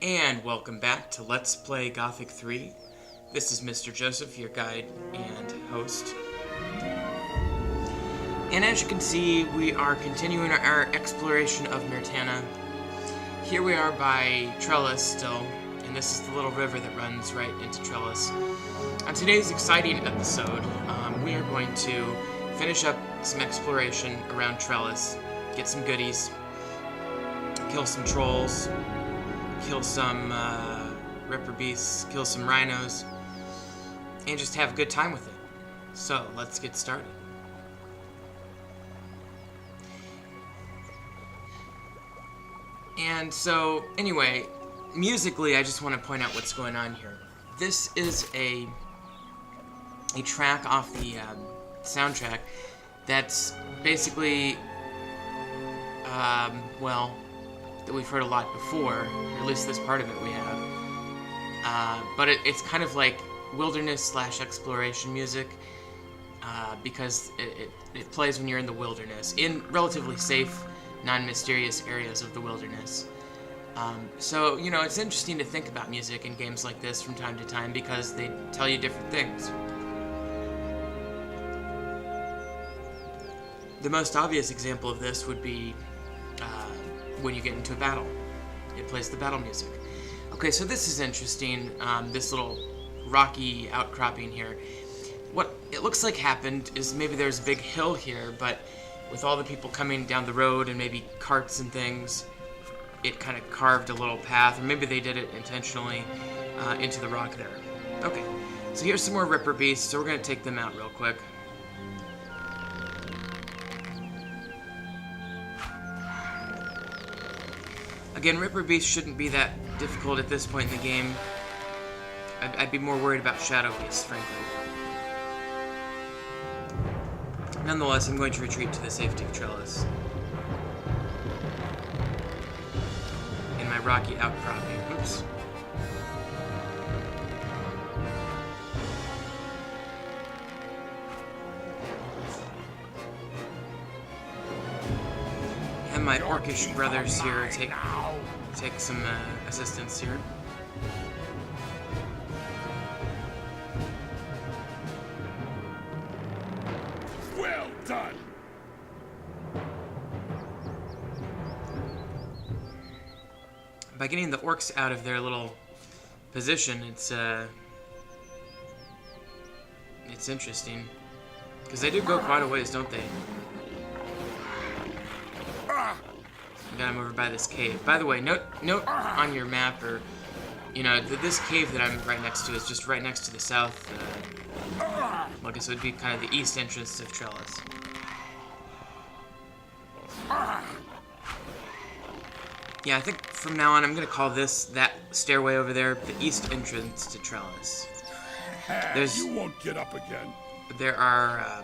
And welcome back to Let's Play Gothic 3. This is Mr. Joseph, your guide and host. And as you can see, we are continuing our exploration of Mirtana. Here we are by Trellis still, and this is the little river that runs right into Trellis. On today's exciting episode, we are going to finish up some exploration around Trellis, get some goodies, kill some trolls, kill some Riverbeasts, kill some rhinos, and just have a good time with it. So, let's get started. And so, anyway, musically, I just want to point out what's going on here. This is a track off the soundtrack that's basically, well, that we've heard a lot before, or at least this part of it we have. But it's kind of like wilderness/exploration music, because it plays when you're in the wilderness, in relatively safe, non-mysterious areas of the wilderness. So, you know, it's interesting to think about music in games like this from time to time because they tell you different things. The most obvious example of this would be when you get into a battle. It plays the battle music. Okay, so this is interesting, this little rocky outcropping here. What it looks like happened is maybe there's a big hill here, but with all the people coming down the road and maybe carts and things, it kind of carved a little path, or maybe they did it intentionally into the rock there. Okay, so here's some more Riverbeasts, so we're going to take them out real quick. Again, Riverbeast shouldn't be that difficult at this point in the game. I'd be more worried about Shadow Beasts, frankly. Nonetheless, I'm going to retreat to the safety of Trellis. In my rocky outcropping. Oops. And my orcish brothers here take some assistance here. Well done. By getting the orcs out of their little position, it's interesting, because they do go quite a ways, don't they? I got him over by this cave. By the way, note on your map, or you know, this cave that I'm right next to is just right next to the south. Well, I guess it would be kind of the east entrance of Trellis. Yeah, I think from now on I'm gonna call that stairway over there the east entrance to Trellis. You won't get up again. There are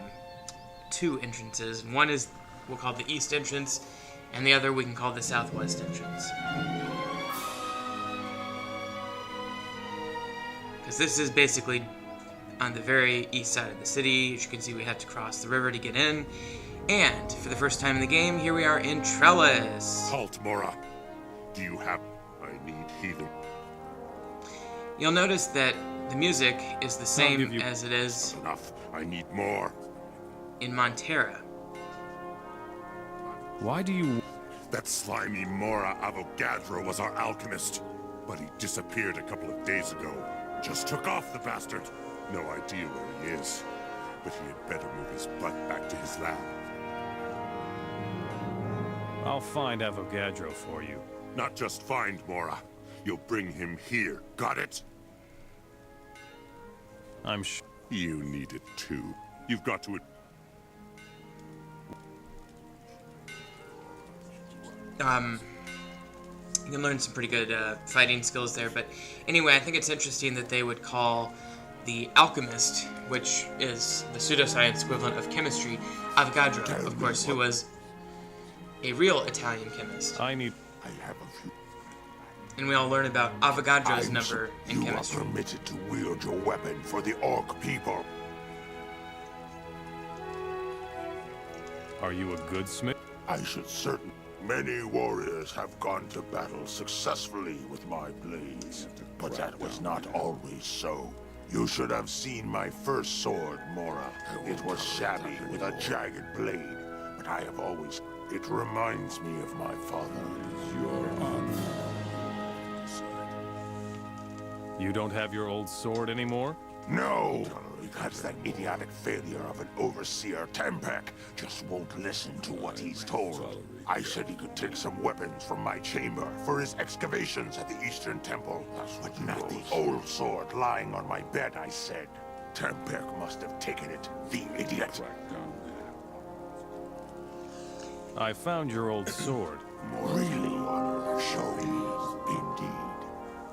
two entrances. One is we'll call the east entrance, and the other we can call the southwest entrance. Because this is basically on the very east side of the city. As you can see, we have to cross the river to get in. And for the first time in the game, here we are in Trellis. Halt, Mora. Do you have... I need healing. You'll notice that the music is the same as it is... Enough. I need more. ...in Montera. Why do you... That slimy Mora Avogadro was our alchemist, but he disappeared a couple of days ago. Just took off, the bastard. No idea where he is, but he had better move his butt back to his lab. I'll find Avogadro for you. Not just find Mora. You'll bring him here. Got it? I'm sure. You need it too. You've got to... You can learn some pretty good fighting skills there, but anyway, I think it's interesting that they would call the Alchemist, which is the pseudoscience equivalent of chemistry, Avogadro, of course, who was a real Italian chemist. I have a few... And we all learn about Avogadro's number in chemistry. You are permitted to wield your weapon for the Orc people. Are you a good smith? I should certainly... Many warriors have gone to battle successfully with my blades, but that was not always so. You should have seen my first sword, Mora. It was shabby with a jagged blade, but I have always... It reminds me of my father. Your honor. You don't have your old sword anymore? No! Because that idiotic failure of an overseer, Tempek, just won't listen to what he's told. I said he could take some weapons from my chamber for his excavations at the Eastern Temple, but not the old sword lying on my bed, I said. Tempek must have taken it, the idiot. I found your old sword. Really? Show me, indeed.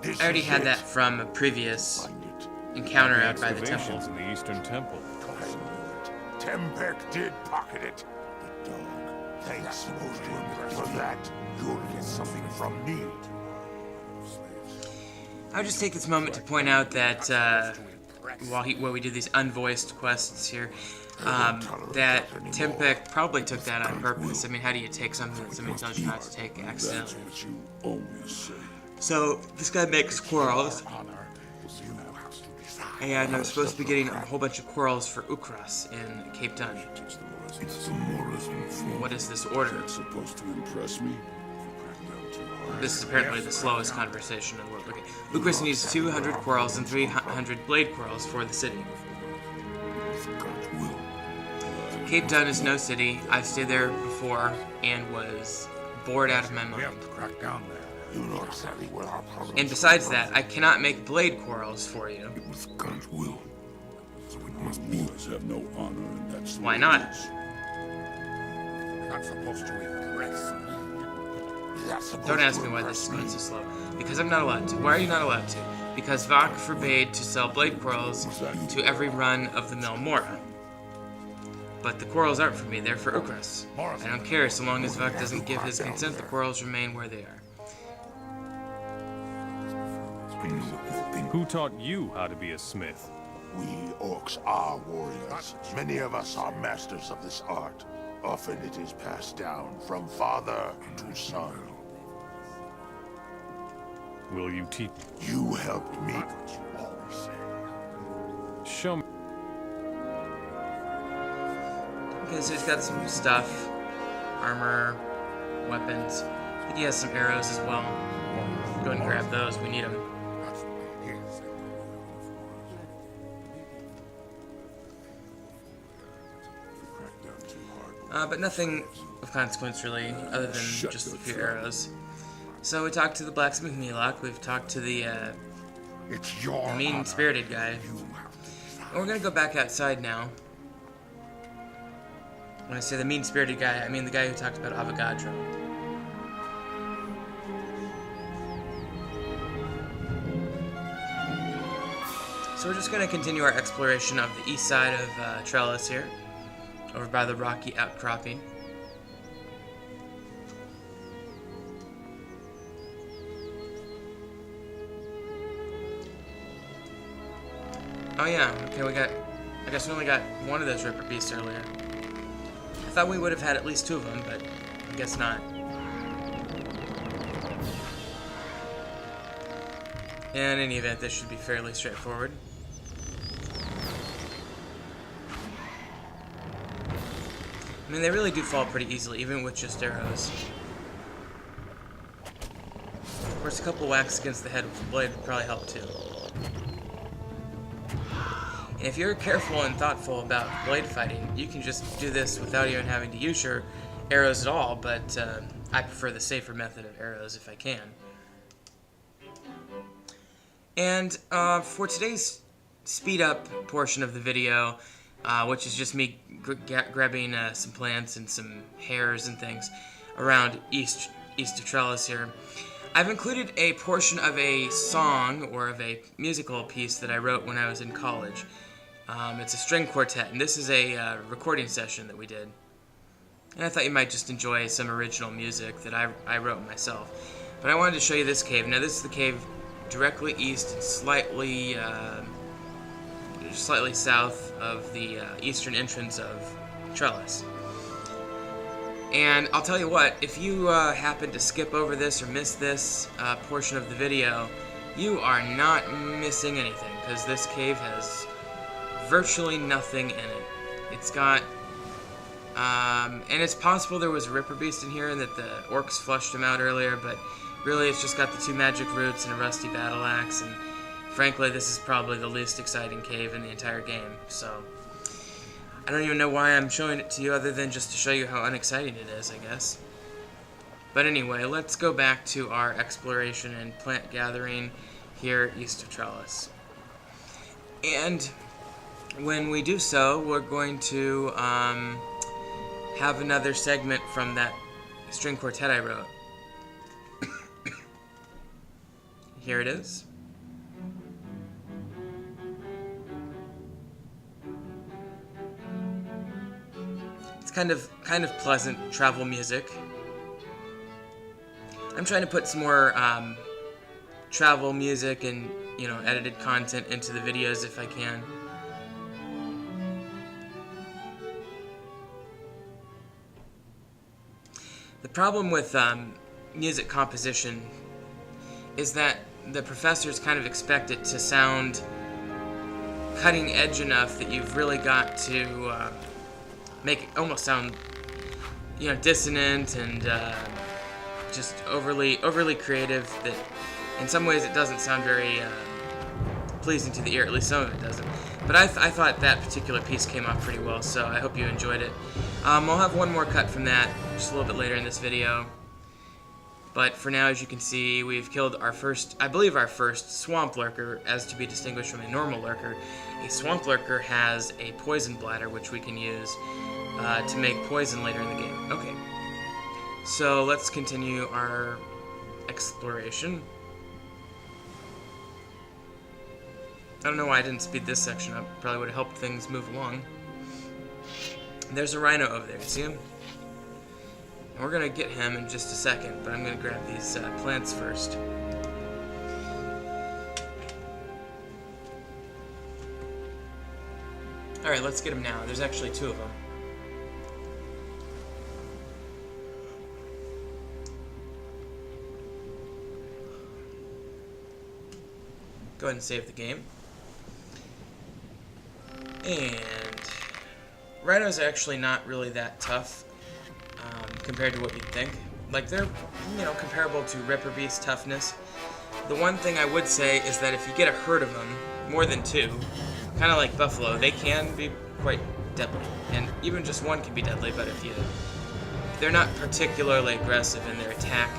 This I already is had it. that from a previous Find it. encounter The out by the excavations temple. in the Eastern Temple. I knew it. Tempek did pocket it. The dog. Thanks supposed to impress for that. You'll get something from me. I'll just take this moment to point out that while we do these unvoiced quests here, that Tempek probably took that on purpose. I mean, how do you take something that somebody tells you not to take accidentally? What you always say. So, this guy makes squirrels, and I'm supposed to be getting a whole bunch of quarrels for Ukras in Cape Dun. It's the moralism form. What is this order? It's supposed to impress me. This is apparently the slowest conversation in the world. Okay. Ukras needs 200 quarrels and 300 blade quarrels for the city. Cape Dun is no city. I've stayed there before and was bored out of my mind. You know exactly where our problem And besides that, I cannot make blade quarrels for you. It was God's will. So it must be. Have no honor, and that's Why not? Not supposed to impress. Don't ask me why this is going so slow. Because I'm not allowed to. Why are you not allowed to? Because Vok forbade to sell blade quarrels to every run-of-the-mill Mora. But the quarrels aren't for me, they're for Ukras. I don't care, so long as Vok doesn't give his consent, the quarrels remain where they are. Who taught you how to be a smith? We orcs are warriors. Many of us are masters of this art. Often it is passed down from father to son. Will you teach? You helped me. Show me. Okay, so he's got some stuff. Armor, weapons. I think he has some arrows as well. Go ahead and grab those, we need them. But nothing of consequence really, other than just a few arrows. So we talked to the blacksmith Milok, we've talked to the It's your mean-spirited guy. And we're gonna go back outside now. When I say the mean-spirited guy, I mean the guy who talked about Avogadro. So we're just gonna continue our exploration of the east side of Trellis here, over by the rocky outcropping. Oh yeah, okay, I guess we only got one of those Riverbeasts earlier. I thought we would have had at least two of them, but I guess not. In any event, this should be fairly straightforward. I mean, they really do fall pretty easily, even with just arrows. Of course, a couple whacks against the head with the blade would probably help too. And if you're careful and thoughtful about blade fighting, you can just do this without even having to use your arrows at all, but I prefer the safer method of arrows if I can. And for today's speed-up portion of the video, which is just me grabbing some plants and some hairs and things around east of Trellis here, I've included a portion of a song or of a musical piece that I wrote when I was in college. It's a string quartet, and this is a recording session that we did. And I thought you might just enjoy some original music that I wrote myself. But I wanted to show you this cave. Now this is the cave directly east and slightly south of the eastern entrance of Trellis. And I'll tell you what, if you happen to skip over this or miss this portion of the video, you are not missing anything, because this cave has virtually nothing in it. It's got, and it's possible there was a Riverbeast in here and that the orcs flushed him out earlier, but really it's just got the 2 magic roots and a rusty battle axe, and frankly this is probably the least exciting cave in the entire game, so I don't even know why I'm showing it to you other than just to show you how unexciting it is, I guess. But anyway, let's go back to our exploration and plant gathering here east of Trellis. And when we do so, we're going to have another segment from that string quartet I wrote. Here it is. It's kind of pleasant travel music. I'm trying to put some more travel music and, you know, edited content into the videos if I can. The problem with music composition is that the professors kind of expect it to sound cutting edge enough that you've really got to make it almost sound, you know, dissonant and just overly creative. That in some ways it doesn't sound very pleasing to the ear. At least some of it doesn't. But I thought that particular piece came off pretty well, so I hope you enjoyed it. I'll have one more cut from that just a little bit later in this video. But for now, as you can see, we've killed our first, I believe our first swamp lurker, as to be distinguished from a normal lurker. A swamp lurker has a poison bladder, which we can use to make poison later in the game. Okay, so let's continue our exploration. I don't know why I didn't speed this section up. Probably would have helped things move along. There's a rhino over there, see him? And we're gonna get him in just a second, but I'm gonna grab these plants first. Alright, let's get him now. There's actually 2 of them. Go ahead and save the game. And rhinos are actually not really that tough compared to what you'd think. Like, they're, you know, comparable to Riverbeast toughness. The one thing I would say is that if you get a herd of them, more than 2, kind of like buffalo, they can be quite deadly. And even just one can be deadly, but if they're not particularly aggressive in their attack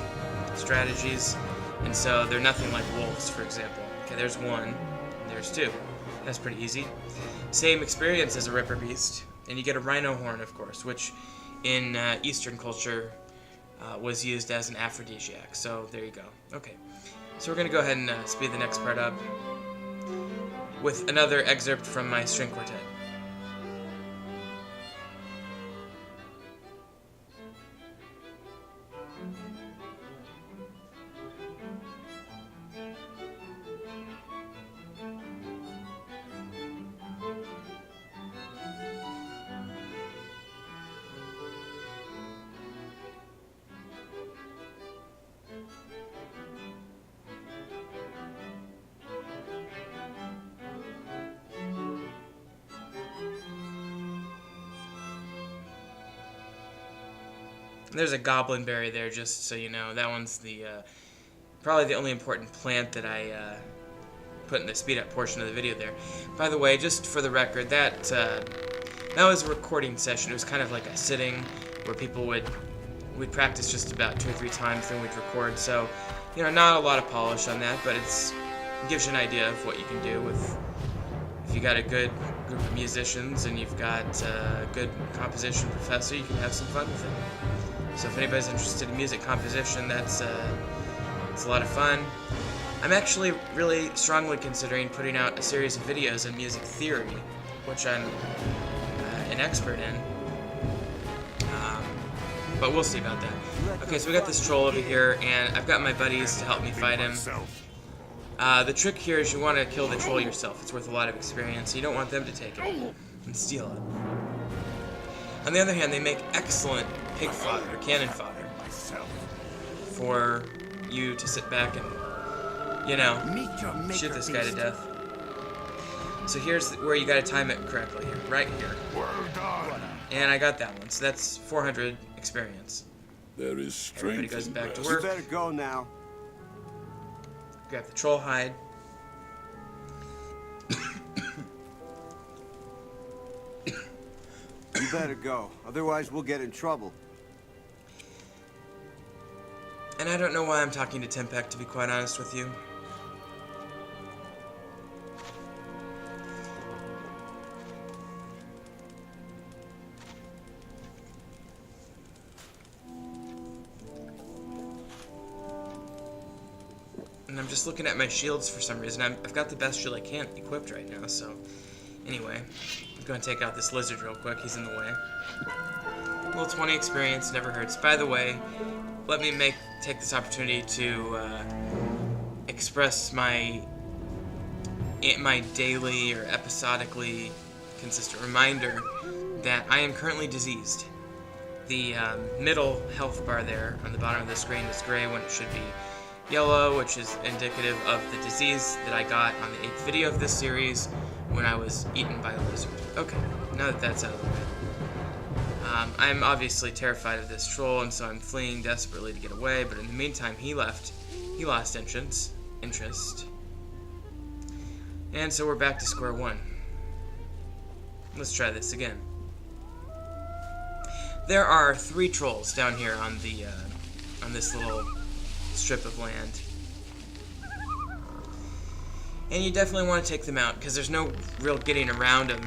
strategies, and so they're nothing like wolves, for example. Okay, there's 1, and there's 2. That's pretty easy. Same experience as a Riverbeast, and you get a rhino horn, of course, which in Eastern culture was used as an aphrodisiac. So there you go. Okay, so we're going to go ahead and speed the next part up with another excerpt from my string quartet. There's a goblin berry there, just so you know. That one's the probably the only important plant that I put in the speed up portion of the video there. By the way, just for the record, that was a recording session. It was kind of like a sitting where we'd practice just about 2 or 3 times, then we'd record. So, you know, not a lot of polish on that, but it gives you an idea of what you can do with if you got a good group of musicians and you've got a good composition professor. You can have some fun with it. So if anybody's interested in music composition, it's a lot of fun. I'm actually really strongly considering putting out a series of videos on music theory, which I'm an expert in. But we'll see about that. Okay, so we got this troll over here, and I've got my buddies to help me fight him. The trick here is you want to kill the troll yourself. It's worth a lot of experience. You don't want them to take it and steal it. On the other hand, they make excellent pig fodder, cannon fodder, for you to sit back and, you know, shoot this guy to death. So here's where you gotta time it correctly, right here. Well done. And I got that one, so that's 400 experience. There is strength. Everybody goes back to in work. You better go now. Grab the troll hide. You better go. Otherwise, we'll get in trouble. And I don't know why I'm talking to Tempek, to be quite honest with you. And I'm just looking at my shields for some reason. I've got the best shield I can equipped right now, so... Anyway, I'm going to take out this lizard real quick. He's in the way. Well, 20 experience never hurts. By the way, let me take this opportunity to express my daily or episodically consistent reminder that I am currently diseased. The middle health bar there on the bottom of the screen is gray when it should be yellow, which is indicative of the disease that I got on the 8th video of this series when I was eaten by a lizard. Okay, now that that's out of the way. I'm obviously terrified of this troll, and so I'm fleeing desperately to get away, but in the meantime, he lost interest. And so we're back to square one. Let's try this again. There are 3 trolls down here on the on this little strip of land. And you definitely want to take them out, because there's no real getting around them.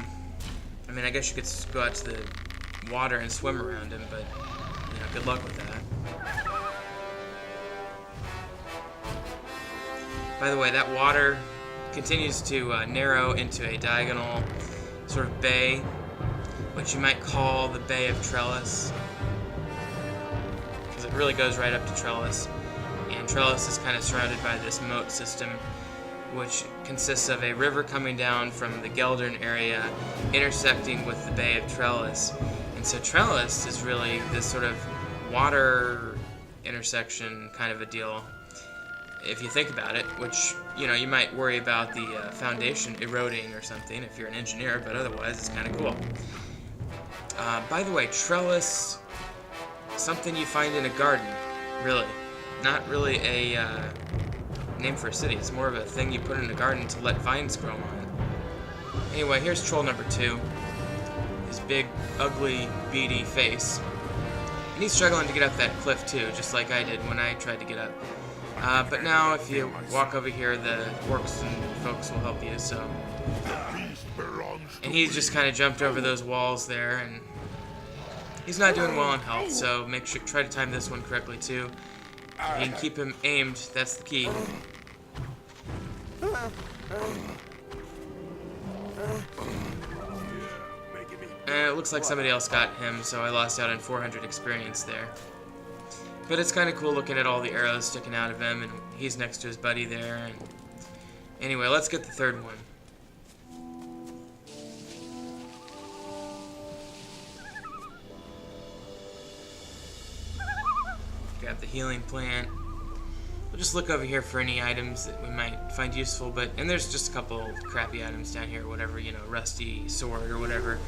I mean, I guess you could go out to the water and swim around them, but, you know, good luck with that. By the way, that water continues to narrow into a diagonal sort of bay, which you might call the Bay of Trellis, because it really goes right up to Trellis. And Trellis is kind of surrounded by this moat system, which consists of a river coming down from the Geldern area, intersecting with the Bay of Trellis. And so Trellis is really this sort of water intersection kind of a deal, if you think about it, which, you know, you might worry about the foundation eroding or something if you're an engineer, but otherwise it's kind of cool. By the way, Trellis, something you find in a garden, really. Not really a name for a city. It's more of a thing you put in a garden to let vines grow on. Anyway, here's troll number 2. His big, ugly, beady face. And he's struggling to get up that cliff too, just like I did when I tried to get up. But now if you walk over here, the orcs and folks will help you, so... And he's just kind of jumped over those walls there, and... He's not doing well on health, so make sure try to time this one correctly too. You can keep him aimed, that's the key. It looks like somebody else got him, so I lost out on 400 experience there. But it's kind of cool looking at all the arrows sticking out of him, and he's next to his buddy there. And anyway, let's get the third one. Grab the healing plant. We'll just look over here for any items that we might find useful, and there's just a couple crappy items down here, whatever, you know, rusty sword or whatever.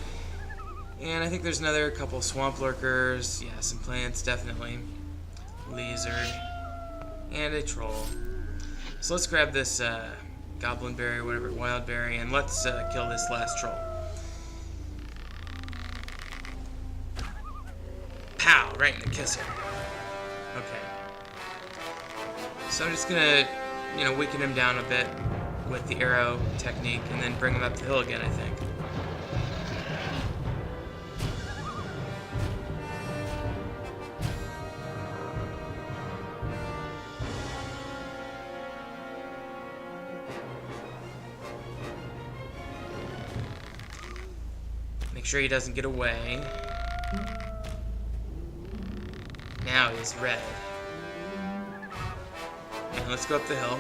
And I think there's another couple swamp lurkers, yeah, some plants, definitely. Lizard. And a troll. So let's grab this goblin berry or whatever, wild berry, and let's kill this last troll. Pow! Right in the kisser. Okay. So I'm just gonna, you know, weaken him down a bit with the arrow technique and then bring him up the hill again, I think. Make sure he doesn't get away. Now he's red. And let's go up the hill.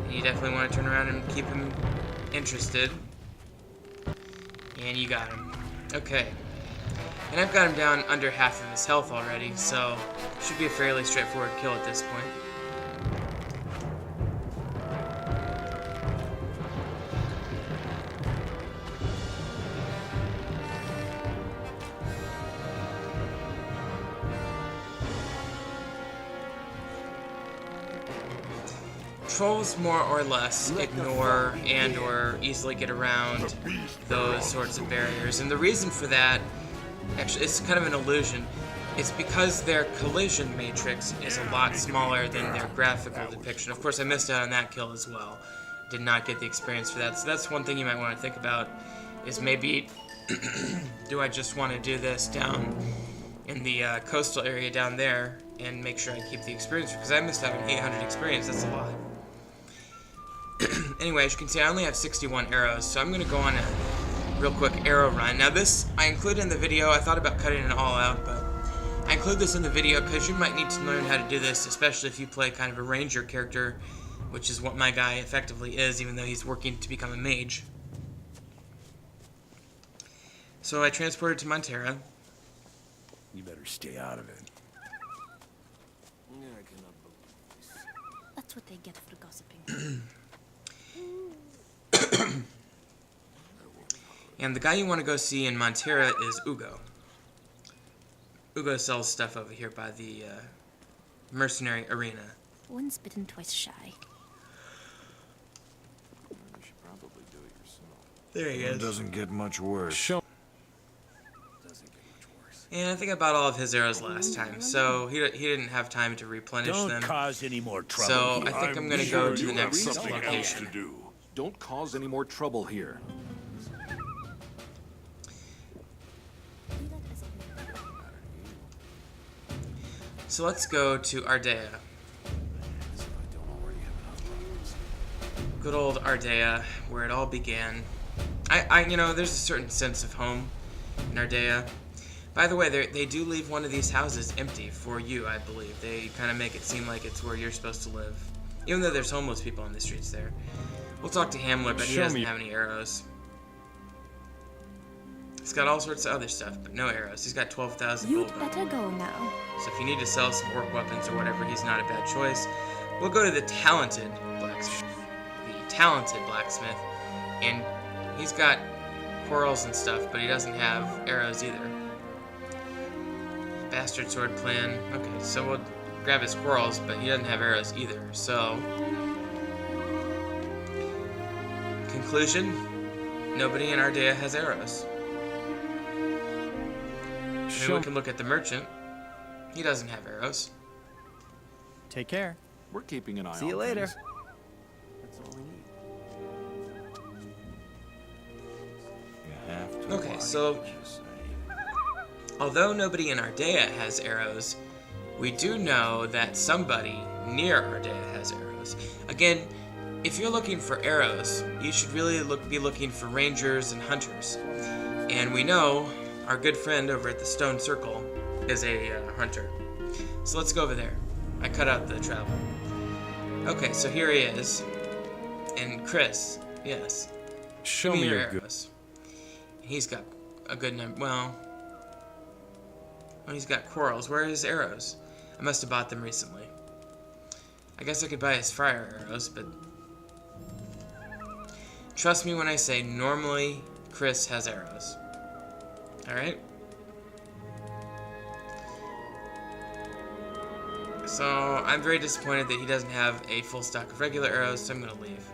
And you definitely want to turn around and keep him interested. And you got him. Okay. And I've got him down under half of his health already, so should be a fairly straightforward kill at this point. Trolls more or less ignore and or easily get around those sorts of barriers, and the reason for that, actually, it's kind of an illusion. It's because their collision matrix is a lot smaller than their graphical depiction. Of course, I missed out on that kill as well. Did not get the experience for that, so that's one thing you might want to think about, is maybe, do I just want to do this down in the coastal area down there and make sure I keep the experience, because I missed out on 800 experience, that's a lot. Anyway, as you can see, I only have 61 arrows, so I'm going to go on a real quick arrow run. Now this, I included in the video. I thought about cutting it all out, but I include this in the video because you might need to learn how to do this, especially if you play kind of a ranger character, which is what my guy effectively is, even though he's working to become a mage. So I transported to Montera. You better stay out of it. That's what they get for gossiping. And the guy you want to go see in Montera is Ugo. Ugo sells stuff over here by the mercenary arena. Once bitten, twice shy. You should probably do it yourself. There he It is. doesn't get much worse. Show. And I think I bought all of his arrows last time, so he didn't have time to replenish Don't them. cause any more trouble. So here. I think I'm going to sure go to you the have next something else location. to do. Don't cause any more trouble here. So let's go to Ardea. Good old Ardea, where it all began. You know, there's a certain sense of home in Ardea. By the way, they do leave one of these houses empty for you, I believe. They kind of make it seem like it's where you're supposed to live. Even though there's homeless people on the streets there. We'll talk to Hamler, but he Show doesn't me. have any arrows. He's got all sorts of other stuff, but no arrows. He's got 12,000 You'd gold. better go now. So if you need to sell some orc weapons or whatever, he's not a bad choice. We'll go to the talented blacksmith. And he's got quarrels and stuff, but he doesn't have arrows either. Bastard sword plan. Okay, so we'll grab his quarrels, but he doesn't have arrows either. So, conclusion, nobody in Ardea has arrows. Maybe we can look at the merchant. He doesn't have arrows. Take care. We're keeping an eye on See you later. things. That's all we need. You have to Okay, watch so what you say. although nobody in Ardea has arrows, we do know that somebody near Ardea has arrows. Again, if you're looking for arrows, you should really be looking for rangers and hunters. And we know our good friend over at the Stone Circle is a hunter. So let's go over there. I cut out the travel. Okay, so here he is. And Chris, yes. Show Give me your your good. arrows. He's got a good number. Well, he's got quarrels. Where are his arrows? I must have bought them recently. I guess I could buy his fire arrows, but trust me when I say normally Chris has arrows. Alright? So I'm very disappointed that he doesn't have a full stock of regular arrows, so I'm going to leave.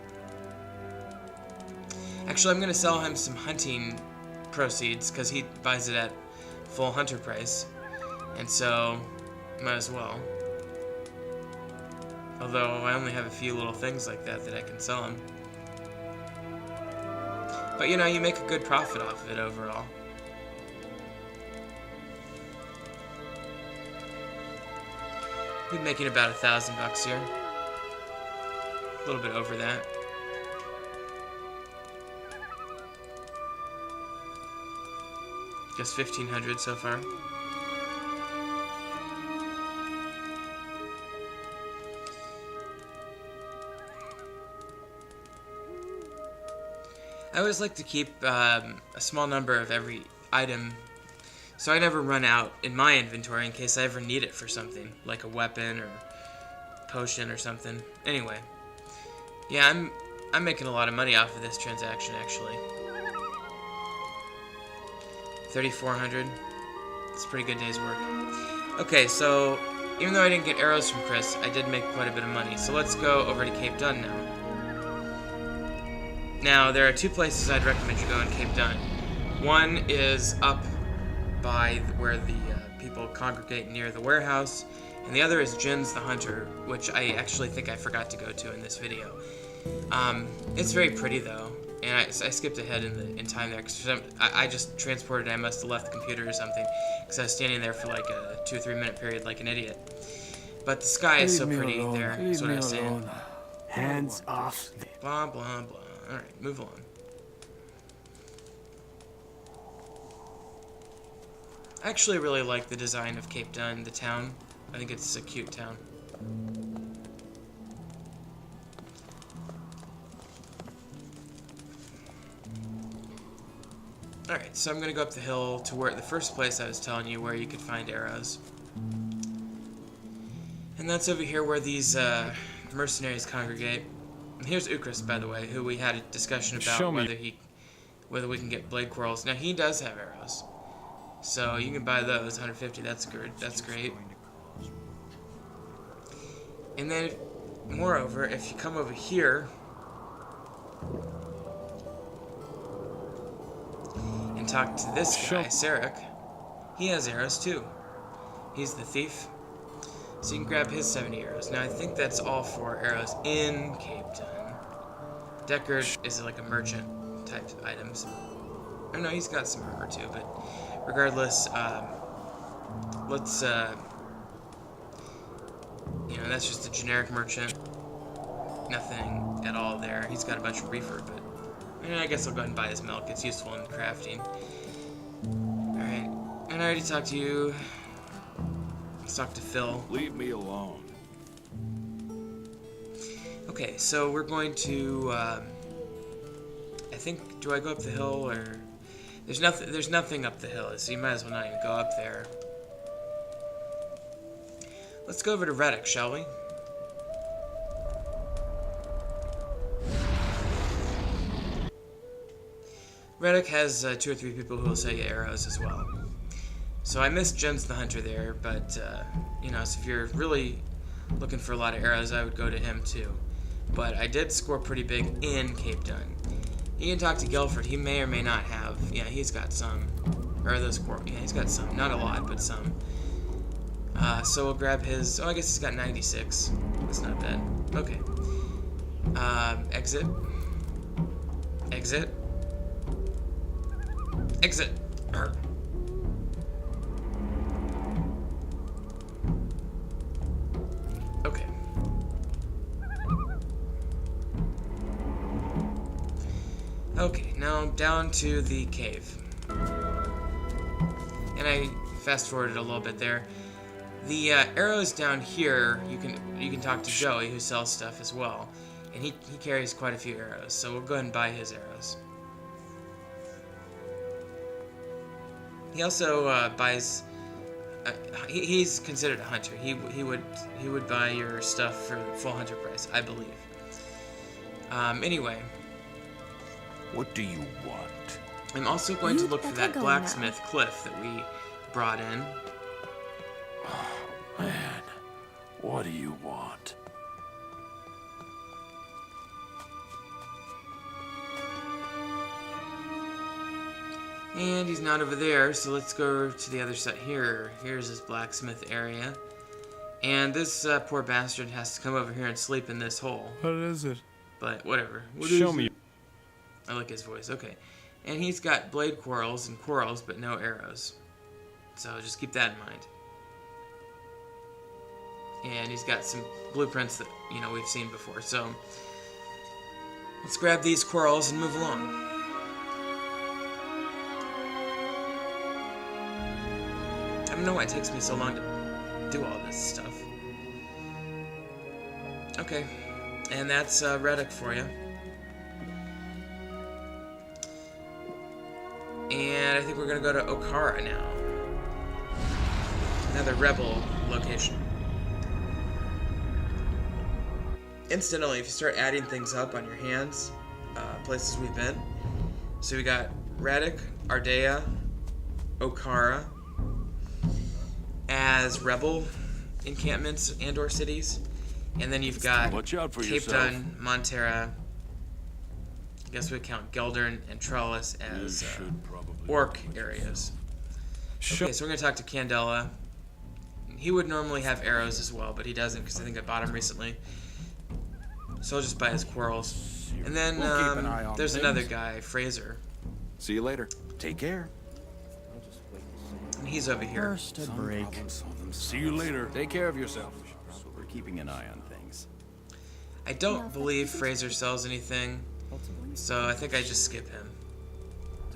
Actually, I'm going to sell him some hunting proceeds because he buys it at full hunter price. And so, might as well. Although I only have a few little things like that I can sell him. But you know, you make a good profit off of it overall. We're making about $1,000 here. A little bit over that. Just 1,500 so far. I always like to keep a small number of every item so I never run out in my inventory in case I ever need it for something, like a weapon or potion or something. Anyway, yeah, I'm making a lot of money off of this transaction actually. 3,400. It's a pretty good day's work. Okay, so even though I didn't get arrows from Chris, I did make quite a bit of money. So let's go over to Cape Dun now. Now, there are two places I'd recommend you go in Cape Dun. One is up by where the people congregate near the warehouse, and the other is Jin's the Hunter, which I actually think I forgot to go to in this video. It's very pretty though, and I skipped ahead in time there because I just transported. I must have left the computer or something because I was standing there for like a 2 or 3 minute period like an idiot. But the sky is so pretty there. That's what I was saying. Hands off. Blah blah blah. All right, move on. I actually really like the design of Cape Dun, the town. I think it's a cute town. Alright, so I'm gonna go up the hill to where the first place I was telling you where you could find arrows. And that's over here where these mercenaries congregate. And here's Ukris, by the way, who we had a discussion about whether we can get blade quarrels. Now he does have arrows. So you can buy those, 150, that's good, that's great. And then, moreover, if you come over here and talk to this guy, Sarek, he has arrows too. He's the thief. So you can grab his 70 arrows. Now I think that's all 4 arrows in Cape Dun. Deckard is like a merchant type of items. I know he's got some armor too, but regardless, let's, you know, that's just a generic merchant. Nothing at all there. He's got a bunch of reefer, but I guess I'll go ahead and buy his milk. It's useful in crafting. Alright, and I already talked to you. Let's talk to Phil. Leave me alone. Okay, so we're going to, I think, do I go up the hill, or... There's nothing up the hill, so you might as well not even go up there. Let's go over to Redic, shall we? Redic has 2 or 3 people who will sell you arrows as well. So I missed Jin's the Hunter there, but, you know, so if you're really looking for a lot of arrows, I would go to him too. But I did score pretty big in Cape Dun. You can talk to Gelford. He may or may not have. Yeah, he's got some. Or those core. Yeah, he's got some. Not a lot, but some. So we'll grab his. Oh, I guess he's got 96. That's not bad. Okay. Exit. Exit. Exit. Okay. Okay, now down to the cave. And I fast forwarded a little bit there. The arrows down here, you can talk to Joey, who sells stuff as well, and he carries quite a few arrows. So we'll go ahead and buy his arrows. He also buys. He's considered a hunter. He would buy your stuff for full hunter price, I believe. Anyway. What do you want? I'm also going to look for that go blacksmith Cliff that we brought in. Man, what do you want? And he's not over there, so let's go to the other side here. Here's his blacksmith area. And this poor bastard has to come over here and sleep in this hole. What is it? But whatever. Show me. I like his voice. Okay. And he's got blade quarrels and quarrels, but no arrows. So just keep that in mind. And he's got some blueprints that, you know, we've seen before. So let's grab these quarrels and move along. I don't know why it takes me so long to do all this stuff. Okay. And that's Redic for you. And I think we're gonna go to Okara now. Another rebel location. Incidentally, if you start adding things up on your hands, places we've been. So we got Redic, Ardea, Okara as rebel encampments and/or cities, and then you've got Watch out for Cape yourself. Dun, Montera. I guess we count Geldern and Trellis as orc areas. Okay, so we're gonna talk to Candela. He would normally have arrows as well, but he doesn't because I think I bought him recently. So I'll just buy his quarrels. And then We'll keep an eye on there's things. another guy, Fraser, See you later. Take care. and he's over here. First a break. See you later. Take care of yourself. We're keeping an eye on things. I don't believe Fraser sells anything, so I think I just skip him.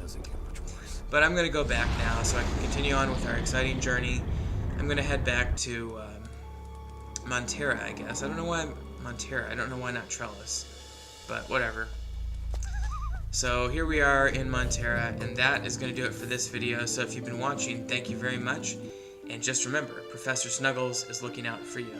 Doesn't get much worse. But I'm gonna go back now so I can continue on with our exciting journey. I'm gonna head back to Montera, I guess. I don't know why Montera. I don't know why not Trellis, but whatever. So here we are in Montera, and that is going to do it for this video. So if you've been watching, thank you very much. And just remember, Professor Snuggles is looking out for you.